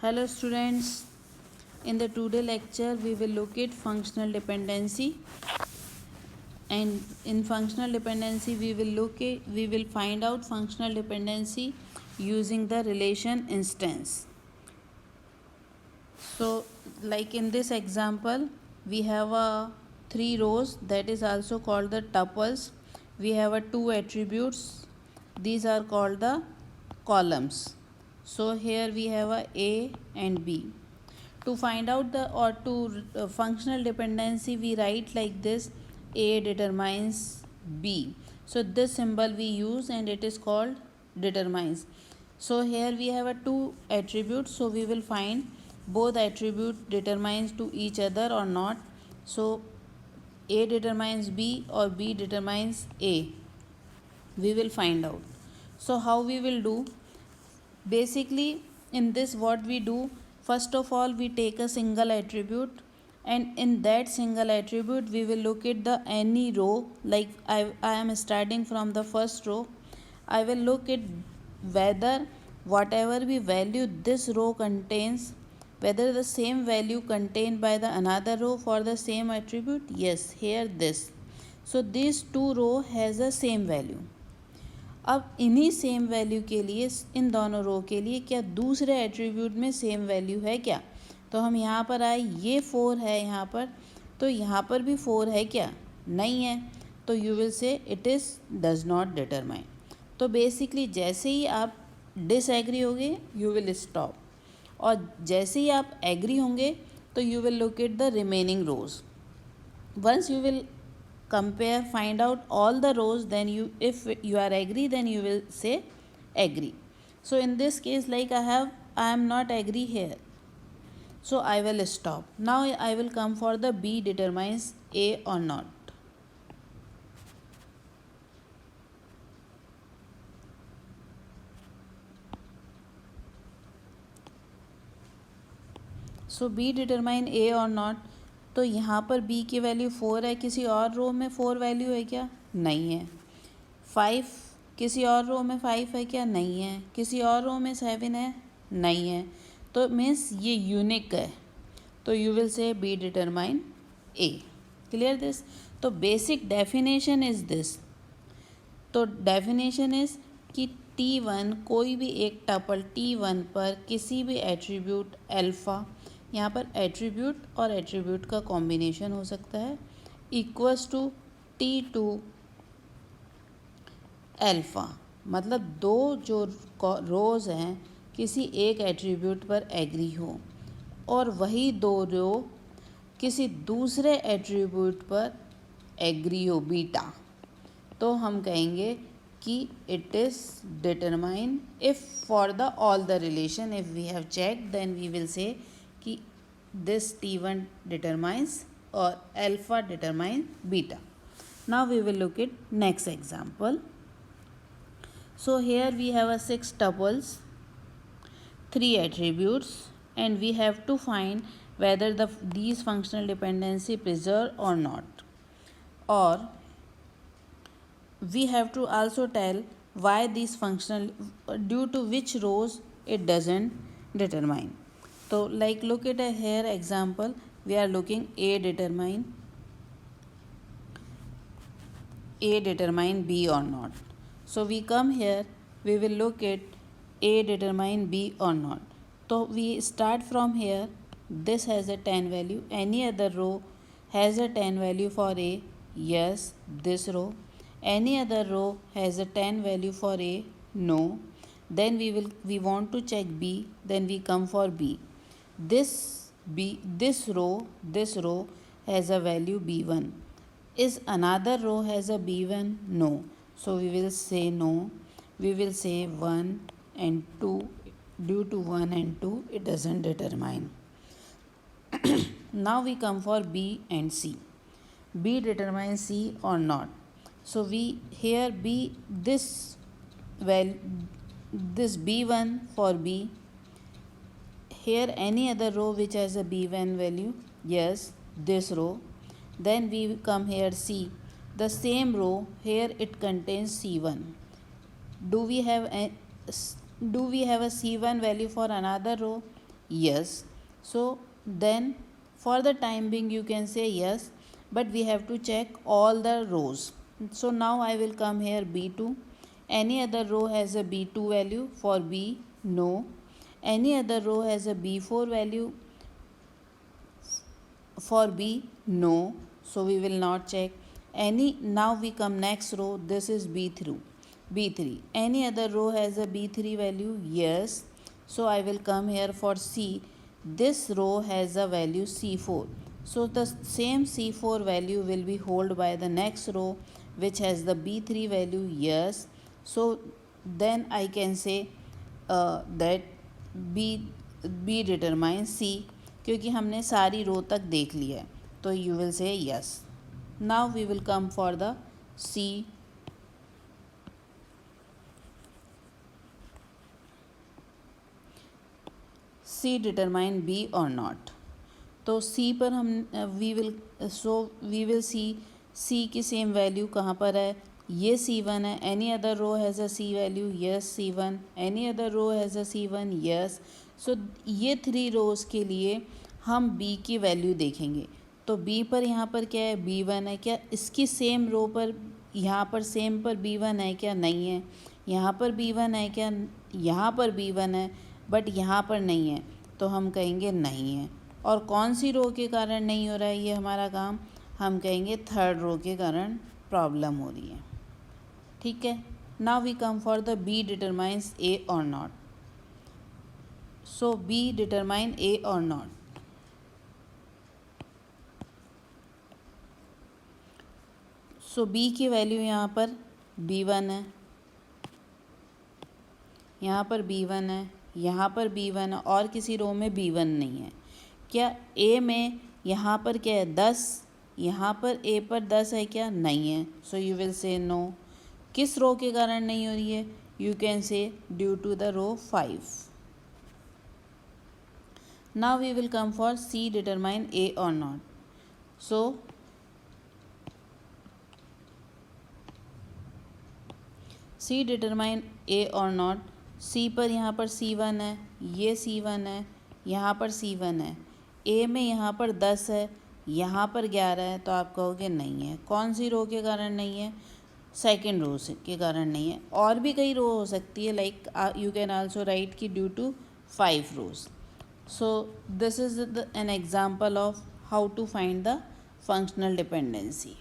Hello students, in the today lecture we will look at functional dependency, and in functional dependency we will find out functional dependency using the relation instance. So like in this example we have a three rows, that is also called the tuples. We have a two attributes, these are called the columns. So here we have a and b. To find out the or to functional dependency we write like this: a determines b. So this symbol we use and it is called determines. So here we have a two attributes, so we will find both attribute determines to each other or not. So a determines b or b determines a, we will find out. So how we will do? Basically in this what we do, first of all we take a single attribute, and in that single attribute we will look at the any row. Like I am starting from the first row, I will look at whether whatever we value this row contains, whether the same value contained by the another row for the same attribute. Yes, here this. So these two row has the same value. अब इन्हीं same value के लिए इन दोनों रो के लिए क्या दूसरे attribute में सेम वैल्यू है क्या? तो हम यहाँ पर आए, ये 4 है यहाँ पर, तो यहाँ पर भी 4 है क्या? नहीं है, तो यू विल से it is does not determine. तो बेसिकली जैसे ही आप डिसएग्री होंगे यू विल स्टॉप, और जैसे ही आप एग्री होंगे तो you will look at the remaining rows. वंस यू विल compare, find out all the rows, then you, if you are agree, then you will say agree. So in this case, like I am not agree here, so I will stop. Now I will come for the b determines a or not. So b determine a or not. तो यहाँ पर b की value 4 है, किसी और रो में 4 value है क्या? नहीं है. 5 किसी और रो में 5 है क्या? नहीं है. किसी और रो में 7 है? नहीं है. तो मीन्स ये यूनिक है, तो यू विल से be determine A. Clear this? तो बेसिक डेफिनेशन इज दिस. तो डेफिनेशन इज कि T1 कोई भी एक टपल T1 पर किसी भी एट्रीब्यूट अल्फ़ा, यहाँ पर एट्रीब्यूट और एट्रीब्यूट का कॉम्बिनेशन हो सकता है, इक्वल्स टू T2 अल्फ़ा. मतलब दो जो रोज़ हैं किसी एक एट्रीब्यूट पर एग्री हो और वही दो रो किसी दूसरे एट्रीब्यूट पर एग्री हो बीटा, तो हम कहेंगे कि it is determine. If for the all the relation if we have check, then we will say कि दिस T1 डिटरमाइंस और alpha determine beta. Now we will look at next example. So here we have a 6 tuples, 3 attributes, and we have to find whether these functional dependency preserve or not, or we have to also tell why these functional, due to which rows it doesn't determine. So like look at a here example, we are looking a determine b or not. So we come here, we will look at a determine b or not. So we start from here, this has a 10 value, any other row has a 10 value for a, yes, this row. Any other row has a 10 value for a, no. Then we want to check b, then we come for b. This row has a value b1. Is another row has a b1? No. So we will say no. We will say 1 and 2. Due to 1 and 2 it doesn't determine. Now we come for b and c. B determines c or not. So we here b, this b1 for b. Here any other row which has a b1 value, yes, this row. Then we come here C, the same row, here it contains C1. Do we have a C1 value for another row? yes. So then for the time being you can say yes, but we have to check all the rows. So now I will come here B2. Any other row has a B2 value? For B, no. Any other row has a B4 value? For B, no. So we will not check. Now we come next row. This is B3. Any other row has a B3 value? Yes. So I will come here for C. This row has a value C4. So the same C4 value will be held by the next row which has the B3 value. Yes. So then I can say that B determines C, क्योंकि हमने सारी रो तक देख लिया है. तो you will say yes. Now we will come for the C. C determine B or not. तो C पर हम we will see C की सेम वैल्यू कहाँ पर है. ये C1 है. Any other row has a C value? Yes C1. Any other row has a C1? Yes. So ये 3 रोज़ के लिए हम B की वैल्यू देखेंगे. तो B पर यहाँ पर क्या है? B1 है. क्या इसकी सेम रो पर यहाँ पर सेम पर B1 है क्या? नहीं है. यहाँ पर B1 है क्या? यहाँ पर B1 है बट यहाँ पर नहीं है. तो हम कहेंगे नहीं है. और कौन सी रो के कारण नहीं हो रहा है ये हमारा काम? हम कहेंगे थर्ड रो के कारण प्रॉब्लम हो रही है. ठीक है. Now we come for the B determines A और not. So B determine A और नॉट. सो B की वैल्यू यहाँ पर B1 है, यहाँ पर B1 है, यहाँ पर B1 है और किसी रो में B1 नहीं है. क्या A में यहाँ पर क्या है? 10. यहाँ पर A पर 10 है क्या? नहीं है. So you will say no. किस रो के कारण नहीं हो रही है? You can say due to the row 5. Now we will come for C determine A और not. So C determine A और नॉट. C पर यहाँ पर C1 है, ये C1 है, यहाँ पर C1 है. A में यहाँ पर 10 है, यहाँ पर 11 है. तो आप कहोगे नहीं है. कौन सी रो के कारण नहीं है? सेकेंड रो के कारण नहीं है. और भी कई रो हो सकती है, like you can also write कि due to 5 rows. So this is an example of how to find the functional dependency.